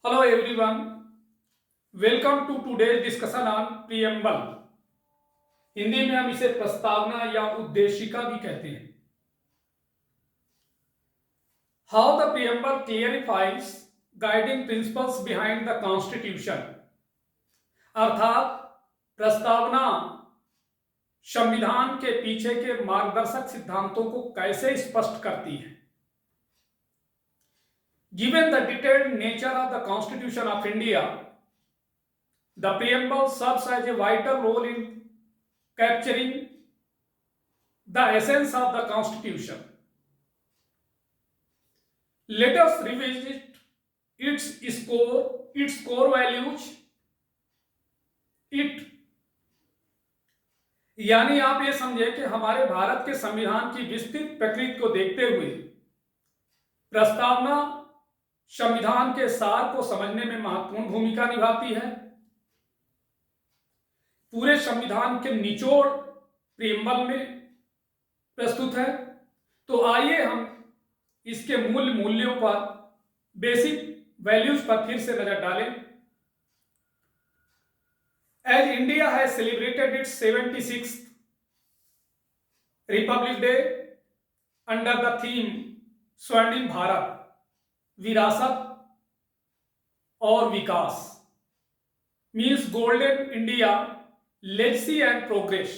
Hello everyone, welcome to today's discussion on preamble. Hindi में हम इसे प्रस्तावना या उद्देशिका भी कहते हैं. How the preamble clarifies guiding principles behind the constitution. अर्थात प्रस्तावना संविधान के पीछे के मार्गदर्शक सिद्धांतों को कैसे स्पष्ट करती है. Given the detailed nature of the Constitution of India, the preamble serves as a vital role in capturing the essence of the Constitution. Let us revisit its core values. यानी आप ये समझे कि हमारे भारत के संविधान की विस्तृत प्रकृति को देखते हुए प्रस्तावना संविधान के सार को समझने में महत्वपूर्ण भूमिका निभाती है. पूरे संविधान के निचोड़ प्रीएम्बल में प्रस्तुत है. तो आइए हम इसके मूल्यों पर, बेसिक वैल्यूज पर फिर से नजर डालें. As India has celebrated its 76th Republic Day under the theme स्वर्णिम भारत, विरासत और विकास, means golden India, legacy and progress.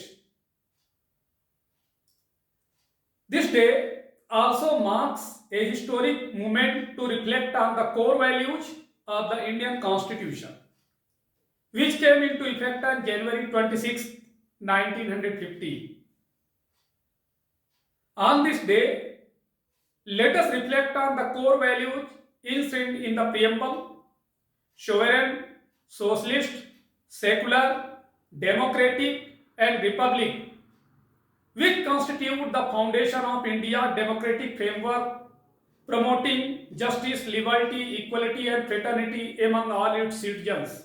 This day also marks a historic moment to reflect on the core values of the Indian Constitution, which came into effect on January 26, 1950. On this day, let us reflect on the core values enshrined in the preamble: sovereign, socialist, secular, democratic, and republic, which constitute the foundation of India's democratic framework, promoting justice, liberty, equality, and fraternity among all its citizens.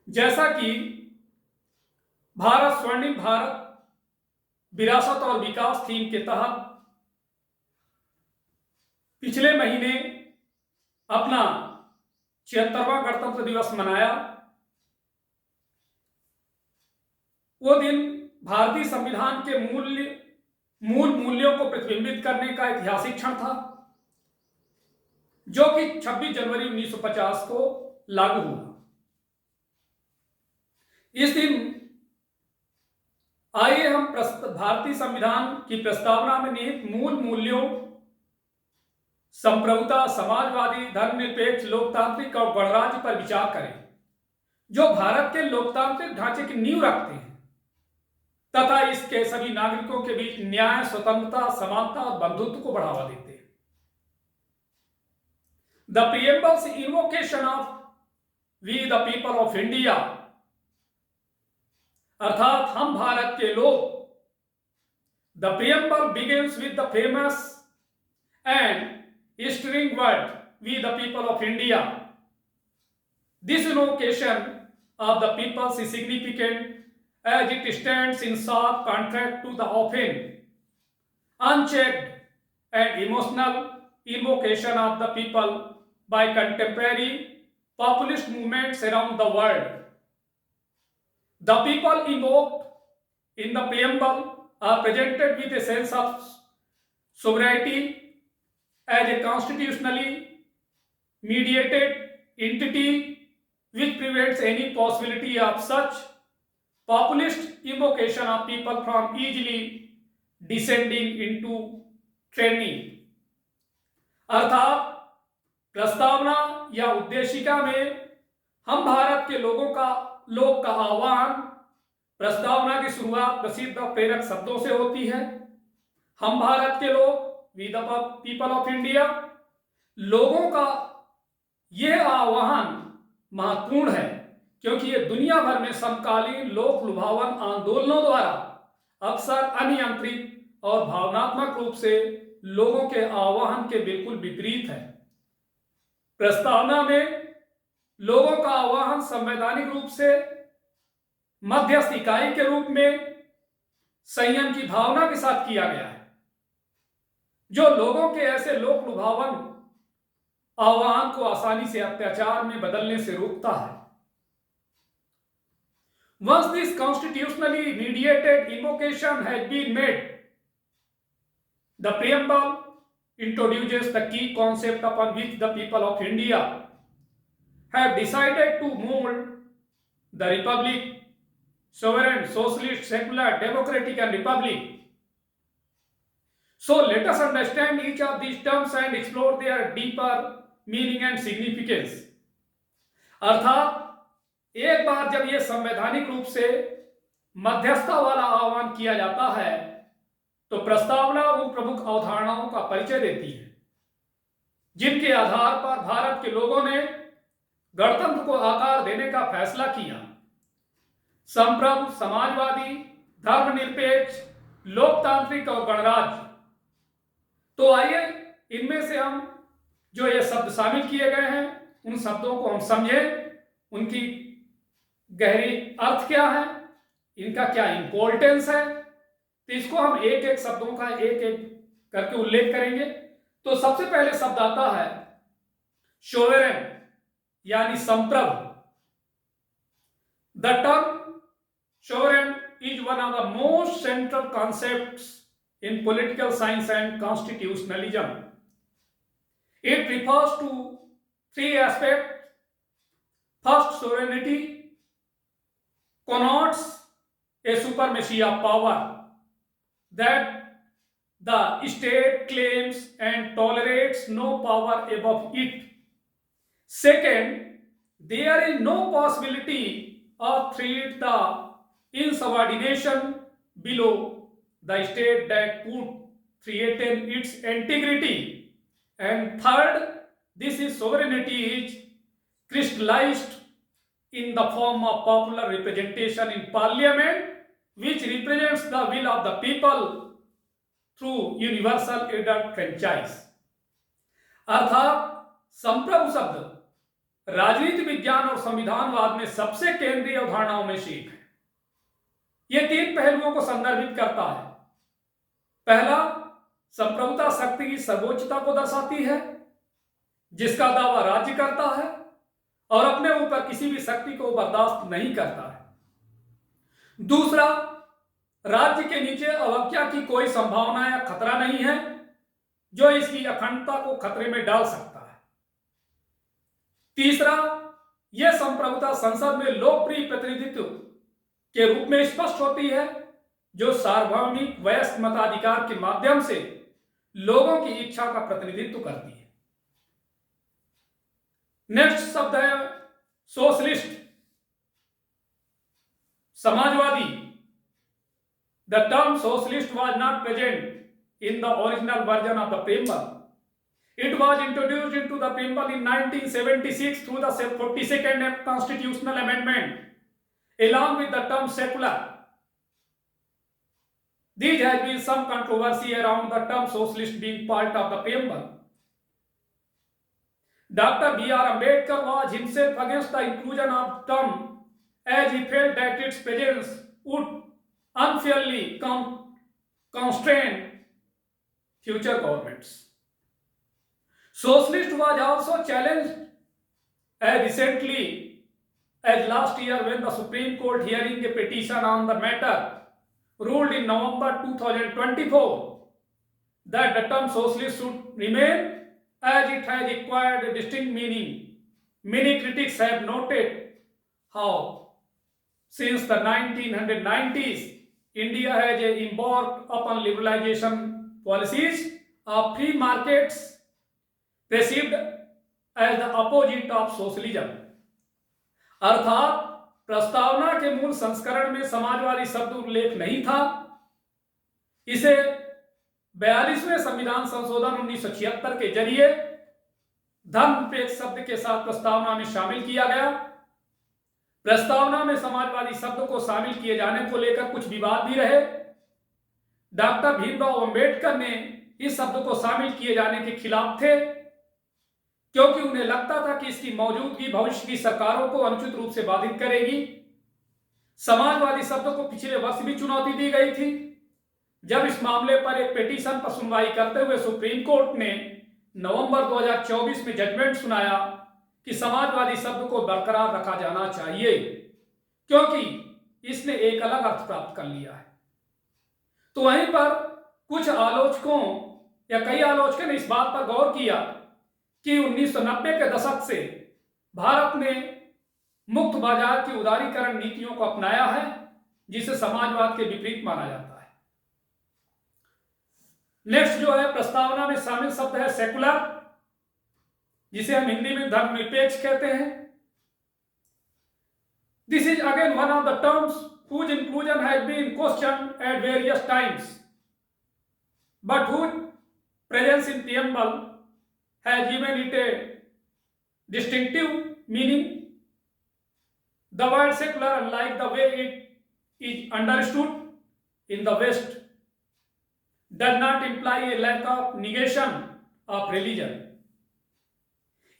जैसा कि भारत स्वर्णिम भारत, विरासत और विकास theme के तहत पिछले महीने अपना 76वां गणतंत्र दिवस मनाया. वो दिन भारतीय संविधान के मूल मूल्यों को प्रतिबिंबित करने का ऐतिहासिक क्षण था, जो कि 26 जनवरी 1950 को लागू हुआ. इस दिन आइए हम भारतीय संविधान की प्रस्तावना में निहित मूल मूल्यों, संप्रभुता, समाजवादी, धर्मनिरपेक्ष, लोकतांत्रिक और गणराज्य पर विचार करें, जो भारत के लोकतांत्रिक ढांचे की नींव रखते हैं तथा इसके सभी नागरिकों के बीच न्याय, स्वतंत्रता, समानता और बंधुत्व को बढ़ावा देते हैं. The preamble's invocation of we the people of India, अर्थात हम भारत के लोग. The preamble begins with the famous and stirring word we the people of India. This invocation of the peoples is significant as it stands in sharp contrast to the often unchecked and emotional invocation of the people by contemporary populist movements around the world. The people invoked in the preamble are presented with a sense of sovereignty as a constitutionally mediated entity, which prevents any possibility of such populist invocation of people from easily descending into tyranny. अर्थात प्रस्तावना या उद्देशिका में हम भारत के लोग का आह्वान प्रस्तावना की शुरुआत प्रसिद्ध और प्रेरक शब्दों से होती है. हम भारत के लोग, we the people of India. लोगों का यह आह्वान महत्वपूर्ण है क्योंकि यह दुनिया भर में समकालीन लोक लुभावन आंदोलनों द्वारा अक्सर अनियंत्रित और भावनात्मक रूप से लोगों के आह्वान के बिल्कुल विपरीत है. प्रस्तावना में लोगों का आह्वान संवैधानिक रूप से मध्यस्थ इकाई के रूप में संयम की भावना के साथ किया गया है, जो लोगों के ऐसे लोक लुभावन आह्वान को आसानी से अत्याचार में बदलने से रोकता है। Once this constitutionally mediated invocation has been made, the preamble introduces the key concept upon which the people of India have decided to mold the republic, sovereign, socialist, secular, democratic and republic. So let us understand each of these terms and explore their deeper meaning and significance. अर्थात एक बार जब यह संवैधानिक रूप से मध्यस्थता वाला आह्वान किया जाता है तो प्रस्तावना उन प्रमुख अवधारणाओं का परिचय देती है जिनके आधार पर भारत के लोगों ने गणतंत्र को आकार देने का फैसला किया। संप्रभु, समाजवादी, धर्मनिरपेक्ष, लोकतांत्रिक और गणराज्य। तो आइए इनमें से हम जो ये शब्द शामिल किए गए हैं उन शब्दों को हम समझें, उनकी गहरी अर्थ क्या है, इनका क्या इंपॉर्टेंस है। तो इसको हम एक एक शब्दों का एक एक करके उल्लेख करेंगे। तो सबसे पहले शब्द आता है सोवरेन यानी संप्रभु। The term sovereign is one of the most central concepts in political science and constitutionalism. It refers to three aspects. First, sovereignty connotes a supremacy of power that the state claims and tolerates no power above it. Second, there is no possibility of the insubordination below the state that could threaten its integrity. And third, this is sovereignty is crystallized in the form of popular representation in parliament, which represents the will of the people through universal adult franchise. अर्थात संप्रभु शब्द राजनीति विज्ञान और संविधानवाद में सबसे केंद्रीय अवधारणाओं में से एक है। यह तीन पहलुओं को संदर्भित करता है। पहला, संप्रभुता शक्ति की सर्वोच्चता को दर्शाती है जिसका दावा राज्य करता है और अपने ऊपर किसी भी शक्ति को बर्दाश्त नहीं करता है। दूसरा, राज्य के नीचे अवज्ञा की कोई संभावना या खतरा नहीं है जो इसकी अखंडता को खतरे में डाल सकता है। तीसरा, यह संप्रभुता संसद में लोकप्रिय प्रतिनिधित्व के रूप में स्पष्ट होती है जो सार्वभौमिक वयस्क मताधिकार के माध्यम से लोगों की इच्छा का प्रतिनिधित्व करती है। नेक्स्ट शब्द है socialist, Samajwadi. The term socialist was not present in the original version of the preamble. It was introduced into the preamble in 1976 through the 42nd constitutional amendment, along with the term secular. There has been some controversy around the term socialist being part of the preamble. Dr. B.R. Ambedkar was himself against the inclusion of the term as he felt that its presence would unfairly constrain future governments. Socialist was also challenged as recently as last year when the Supreme Court, hearing a petition on the matter, ruled in November 2024 that the term socialist should remain as it has acquired a distinct meaning. Many critics have noted how since the 1990s India has embarked upon liberalization policies of free markets perceived as the opposite of socialism. अर्थात प्रस्तावना के मूल संस्करण में समाजवादी शब्द उल्लेख नहीं था। इसे 42वें संविधान संशोधन 1976 के जरिए धर्मनिरपेक्ष शब्द के साथ प्रस्तावना में शामिल किया गया। प्रस्तावना में समाजवादी शब्द को शामिल किए जाने को लेकर कुछ विवाद भी रहे। डॉक्टर भीमराव अंबेडकर ने इस शब्द को शामिल किए जाने के खिलाफ थे क्योंकि उन्हें लगता था कि इसकी मौजूदगी भविष्य की सरकारों को अनुचित रूप से बाधित करेगी। समाजवादी शब्द को पिछले वर्ष भी चुनौती दी गई थी जब इस मामले पर एक पिटीशन पर सुनवाई करते हुए सुप्रीम कोर्ट ने नवंबर 2024 में जजमेंट सुनाया कि समाजवादी शब्द को बरकरार रखा जाना चाहिए क्योंकि इसने एक अलग अर्थ प्राप्त कर लिया है। तो वहीं पर कुछ आलोचकों या कई आलोचकों ने इस बात पर गौर किया कि 1990 के दशक से भारत ने मुक्त बाजार की उदारीकरण नीतियों को अपनाया है जिसे समाजवाद के विपरीत माना जाता है। नेक्स्ट जो है प्रस्तावना में शामिल शब्द है सेकुलर, जिसे हम हिंदी में धर्मनिरपेक्ष कहते हैं। This is again one of the terms whose inclusion has been questioned at various times, but whose presence in preamble has given it a distinctive meaning. The word secular, unlike the way it is understood in the West, does not imply a lack of negation of religion.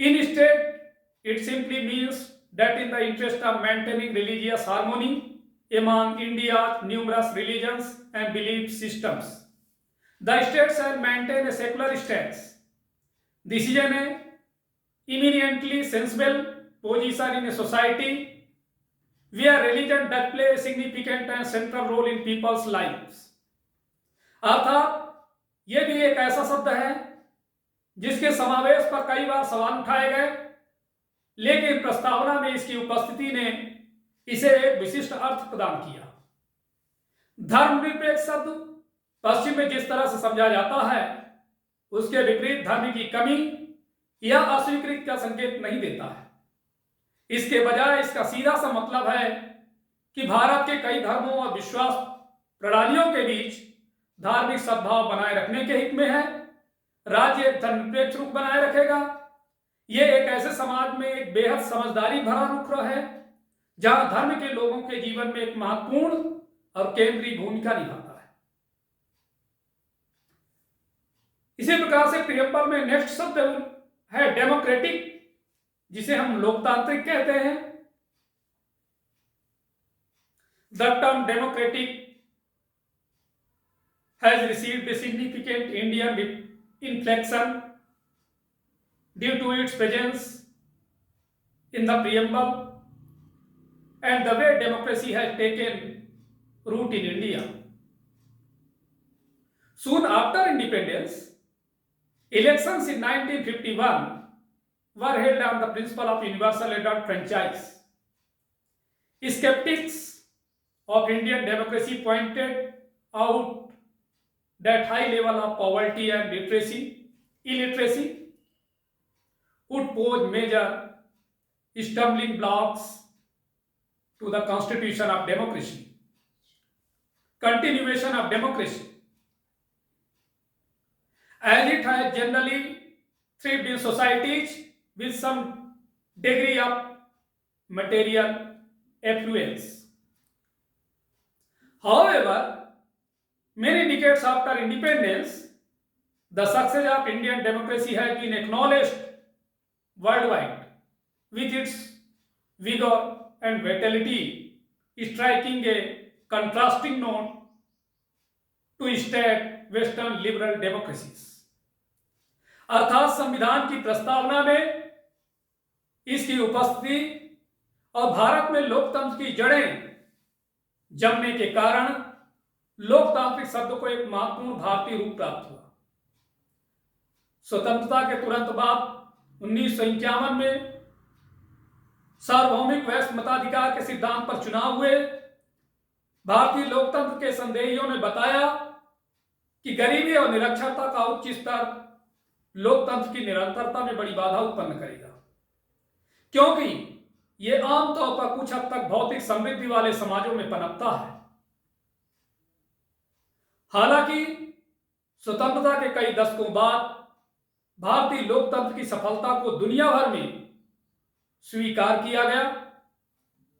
Instead, it simply means that in the interest of maintaining religious harmony among India's numerous religions and belief systems, the state shall maintain a secular stance. This is an eminently sensible position in a society where religion does play a significant and central role in people's lives. अर्थात यह भी एक ऐसा शब्द है जिसके समावेश पर कई बार सवाल उठाए गए, लेकिन प्रस्तावना में इसकी उपस्थिति ने इसे एक विशिष्ट अर्थ प्रदान किया। धर्मनिरपेक्ष शब्द पश्चिम में जिस तरह से समझा जाता है उसके विपरीत धर्म की कमी या अस्वीकृति का संकेत नहीं देता है। इसके बजाय इसका सीधा सा मतलब है कि भारत के कई धर्मों और विश्वास प्रणालियों के बीच धार्मिक सद्भाव बनाए रखने के हित में है। राज्य एक धर्मनिरपेक्ष रुख बनाए रखेगा। यह एक ऐसे समाज में एक बेहद समझदारी भरा रुख है जहां धर्म के लोगों के जीवन में एक महत्वपूर्ण और केंद्रीय भूमिका निभाता है। इसी प्रकार से प्रियम्बल में नेक्स्ट शब्द है डेमोक्रेटिक, जिसे हम लोकतांत्रिक कहते हैं। The term democratic has received a significant Indian inflection due to its presence in the preamble and the way democracy has taken root in India. Soon after independence, elections in 1951 were held on the principle of universal adult franchise. Skeptics of Indian democracy pointed out that high level of poverty and illiteracy would pose major stumbling blocks to the constitution of democracy, continuation of democracy, as it has generally thrived in societies with some degree of material affluence. However, many decades after independence, the success of Indian democracy has been acknowledged worldwide with its vigor and vitality, striking a contrasting note to state Western liberal democracies. अर्थात संविधान की प्रस्तावना में इसकी उपस्थिति और भारत में लोकतंत्र की जड़ें जमने के कारण लोकतांत्रिक शब्द को एक महत्वपूर्ण भारतीय रूप प्राप्त हुआ। स्वतंत्रता के तुरंत बाद 1951 में सार्वभौमिक वैश्विक मताधिकार के सिद्धांत पर चुनाव हुए। भारतीय लोकतंत्र के संदेहियों ने बताया कि गरीबी और निरक्षरता का उच्च स्तर लोकतंत्र की निरंतरता में बड़ी बाधा उत्पन्न करेगा, क्योंकि यह आमतौर पर कुछ हद तक भौतिक समृद्धि वाले समाजों में पनपता है। हालांकि स्वतंत्रता के कई दशकों बाद भारतीय लोकतंत्र की सफलता को दुनिया भर में स्वीकार किया गया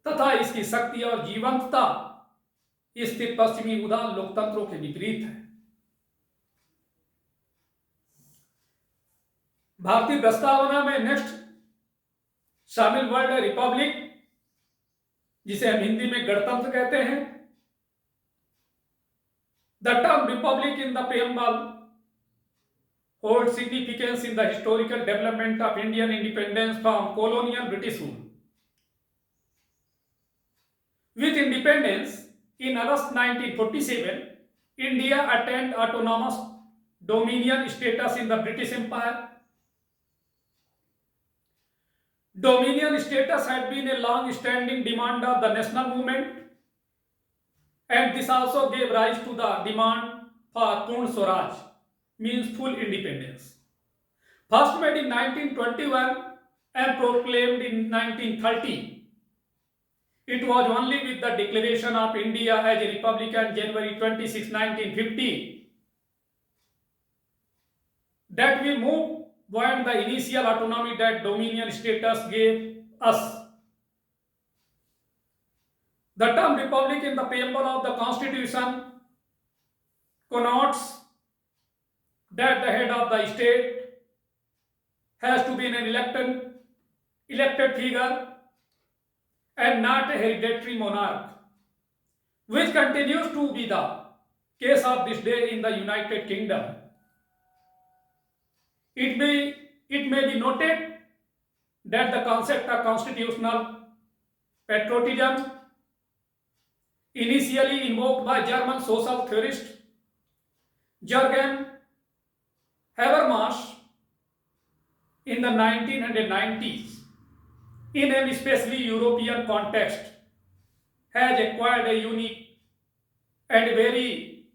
तथा इसकी शक्ति और जीवंतता स्थिर पश्चिमी उदार लोकतंत्रों के विपरीत है। भारतीय प्रस्तावना में नेक्स्ट शामिल वर्ड है रिपब्लिक, जिसे हम हिंदी में गणतंत्र कहते हैं। The term Republic in the preamble hold significance in the historical development of Indian independence from colonial British rule. With independence in August 1947, India attained autonomous dominion status in the British Empire. Dominion status had been a long-standing demand of the national movement, and this also gave rise to the demand for Purna Swaraj, means full independence. First made in 1921 and proclaimed in 1930. It was only with the declaration of India as a republic on January 26, 1950 that we moved beyond the initial autonomy that dominion status gave us. The term republic in the preamble of the constitution connotes that the head of the state has to be an elected figure and not a hereditary monarch, which continues to be the case of this day in the United Kingdom. It may be noted that the concept of constitutional patriotism, initially invoked by German social theorist Jürgen Habermas in the 1990s, in an especially European context, has acquired a unique and very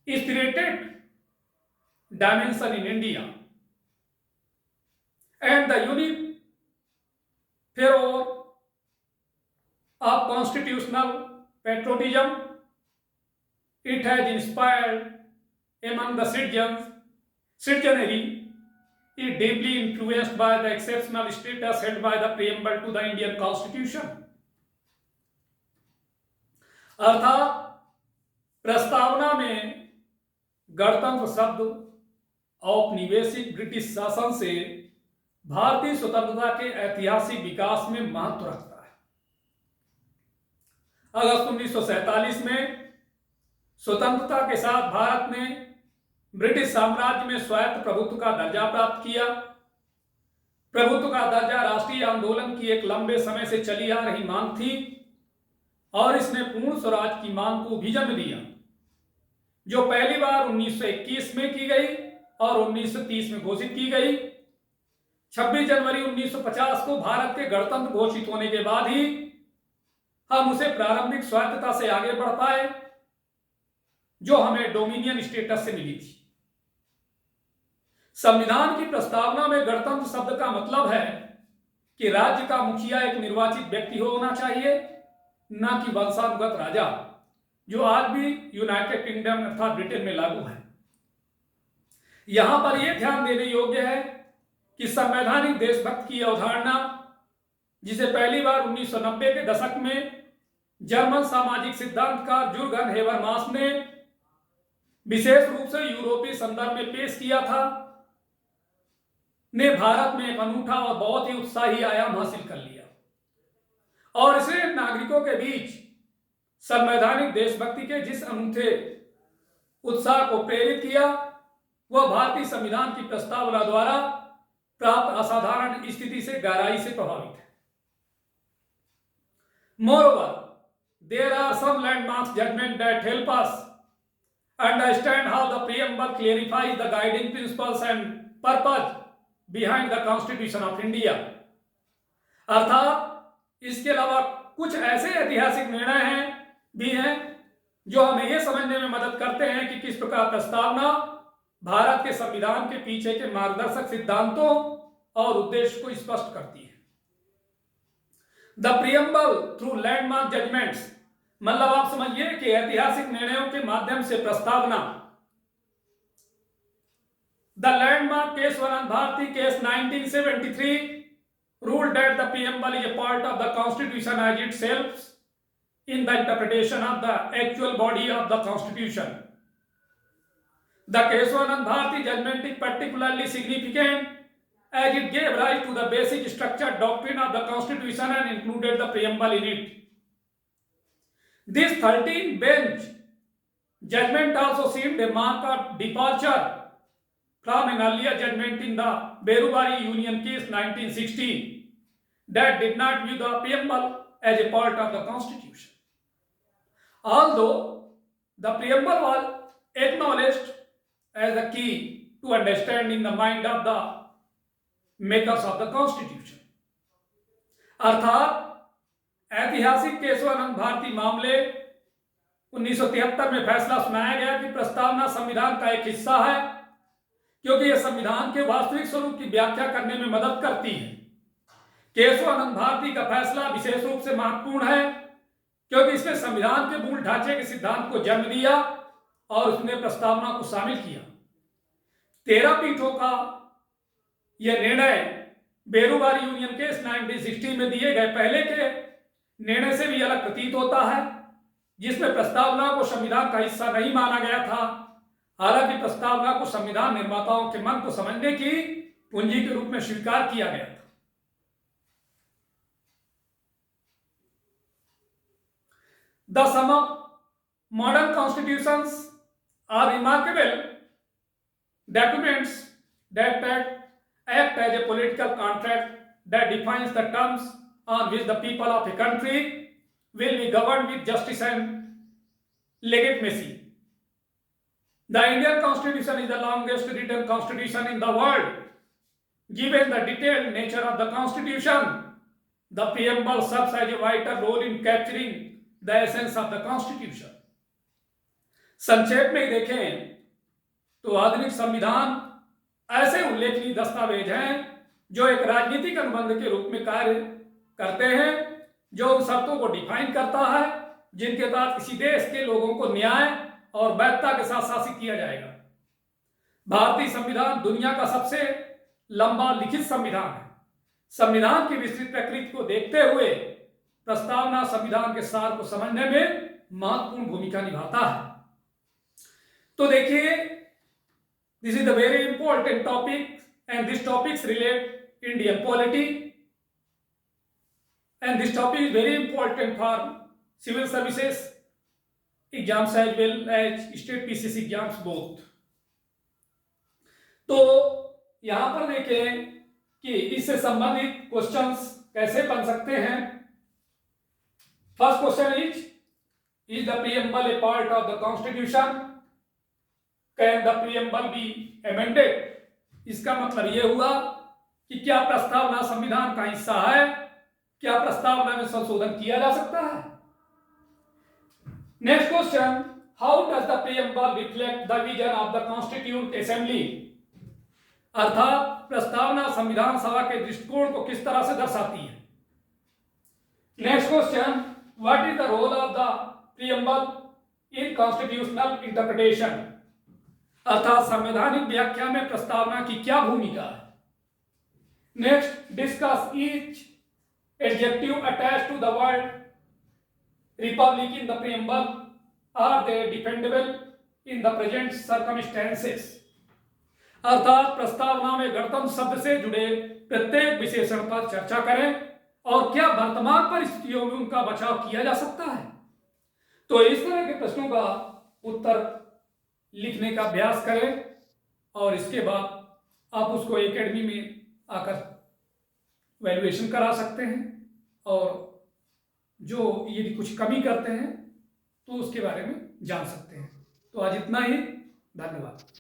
spirited dimension in India. And the unique fervor of constitutional patriotism it has inspired among the citizenry is deeply influenced by the exceptional status held by the preamble to the Indian Constitution. अर्थात प्रस्तावना में गणतंत्र शब्द औपनिवेशिक British शासन से भारतीय स्वतंत्रता के ऐतिहासिक विकास में महत्व रखता है। अगस्त 1947 में स्वतंत्रता के साथ भारत ने ब्रिटिश साम्राज्य में स्वायत्त प्रभुत्व का दर्जा प्राप्त किया। प्रभुत्व का दर्जा राष्ट्रीय आंदोलन की एक लंबे समय से चली आ रही मांग थी और इसने पूर्ण स्वराज की मांग को भी जन्म दिया, जो पहली बार 1921 में की गई और 1930 में घोषित की गई। 26 जनवरी 1950 को भारत के गणतंत्र घोषित होने के बाद ही हम उसे प्रारंभिक स्वायत्तता से आगे बढ़ पाए, जो हमें डोमिनियन स्टेटस से मिली थी। संविधान की प्रस्तावना में गणतंत्र शब्द का मतलब है कि राज्य का मुखिया एक निर्वाचित व्यक्ति होना चाहिए, न कि वंशानुगत राजा, जो आज भी यूनाइटेड किंगडम अर्थात ब्रिटेन में लागू है। यहां पर यह ध्यान देने योग्य है कि संवैधानिक देशभक्त की अवधारणा, जिसे पहली बार 1990 के दशक में जर्मन सामाजिक सिद्धांतकार जुर्गन हेबरमास ने विशेष रूप से यूरोपीय संदर्भ में पेश किया था, ने भारत में एक अनूठा और बहुत ही उत्साही आयाम हासिल कर लिया और इसे नागरिकों के बीच संवैधानिक देशभक्ति के जिस अनूठे उत्साह को प्रेरित किया, वह भारतीय संविधान की प्रस्तावना द्वारा प्राप्त असाधारण स्थिति से गहराई से प्रभावित है। Moreover, there are some landmark judgments that help us understand how the preamble clarifies the guiding principles and purpose behind the Constitution of India. अर्थात इसके अलावा कुछ ऐसे ऐतिहासिक निर्णय भी हैं जो हमें यह समझने में मदद करते हैं कि किस प्रकार प्रस्तावना भारत के संविधान के पीछे के मार्गदर्शक सिद्धांतों और उद्देश्य को स्पष्ट करती है। The preamble through landmark judgments, मतलब आप समझिए कि ऐतिहासिक निर्णयों के माध्यम से प्रस्तावना। द लैंडमार्क केस वरन Bharti case 1973 ruled that the preamble is a part of the constitution as it helps in the interpretation of the actual body of the constitution. The Keswanan Bharati judgment is particularly significant as it gave rise to the basic structured doctrine of the constitution and included the preamble in it. This 13 bench judgment also seemed a mark of departure from an earlier judgment in the Berubari Union case 1916 that did not view the preamble as a part of the Constitution. Although the preamble was acknowledged as the key to understanding the mind of the makers of the Constitution. अर्थात ऐतिहासिक केशवानंद भारती मामले 1973 में फैसला सुनाया गया कि प्रस्तावना संविधान का एक हिस्सा है, क्योंकि यह संविधान के वास्तविक स्वरूप की व्याख्या करने में मदद करती है। केशवानंद भारती का फैसला विशेष रूप से महत्वपूर्ण है, क्योंकि इसने संविधान के मूल ढांचे के सिद्धांत को जन्म दिया और उसने प्रस्तावना को शामिल किया। 13 पीठों का यह निर्णय बेरुबारी यूनियन केस 1960 में दिए गए पहले के निर्णय से भी अलग प्रतीत होता है, जिसमें प्रस्तावना को संविधान का हिस्सा नहीं माना गया था। हालांकि प्रस्तावना को संविधान निर्माताओं के मन को समझने की पूंजी के रूप में स्वीकार किया गया था। The sum of modern constitutions are remarkable documents that act as a political contract that defines the terms on which the people of a country will be governed with justice and legitimacy. The Indian Constitution is the longest written constitution in the world. Given the detailed nature of the Constitution, the preamble serves as a vital role in capturing the essence of the Constitution. संक्षेप में देखें तो आधुनिक संविधान ऐसे उल्लेखनीय दस्तावेज हैं जो एक राजनीतिक अनुबंध के रूप में कार्य करते हैं, जो उन शर्तों को डिफाइन करता है जिनके तहत किसी देश के लोगों को न्याय और वैधता के साथ शासित किया जाएगा। भारतीय संविधान दुनिया का सबसे लंबा लिखित संविधान है। संविधान की विस्तृत प्रकृति को देखते हुए प्रस्तावना संविधान के सार को समझने में महत्वपूर्ण भूमिका निभाता है। तो देखिए, this is the very important topic and this topics relate Indian polity and this topic is very important for civil services exams as well as state PCS exams both. तो यहां पर देखें कि इससे संबंधित क्वेश्चंस कैसे बन सकते हैं। First question is the preamble a part of the constitution? Can the preamble be amended? इसका मतलब यह हुआ कि क्या प्रस्तावना संविधान का हिस्सा है, क्या प्रस्तावना में संशोधन किया जा सकता है। Next question, how does the preamble reflect the vision of the constituent assembly? अर्थात प्रस्तावना संविधान सभा के दृष्टिकोण को किस तरह से दर्शाती है। Next question, what is the role of the preamble in constitutional interpretation? अर्थात संवैधानिक व्याख्या में प्रस्तावना की क्या भूमिका है। Next, discuss each adjective attached to the word republic in the preamble. Are they defendable in the present circumstances? अर्थात प्रस्तावना में गणतंत्र शब्द से जुड़े प्रत्येक विशेषण पर चर्चा करें और क्या वर्तमान परिस्थितियों में उनका बचाव किया जा सकता है। तो इस तरह के प्रश्नों का उत्तर लिखने का अभ्यास करें और इसके बाद आप उसको एकेडमी में आकर वैल्यूएशन करा सकते हैं, और जो यदि कुछ कमी करते हैं तो उसके बारे में जान सकते हैं। तो आज इतना ही, धन्यवाद।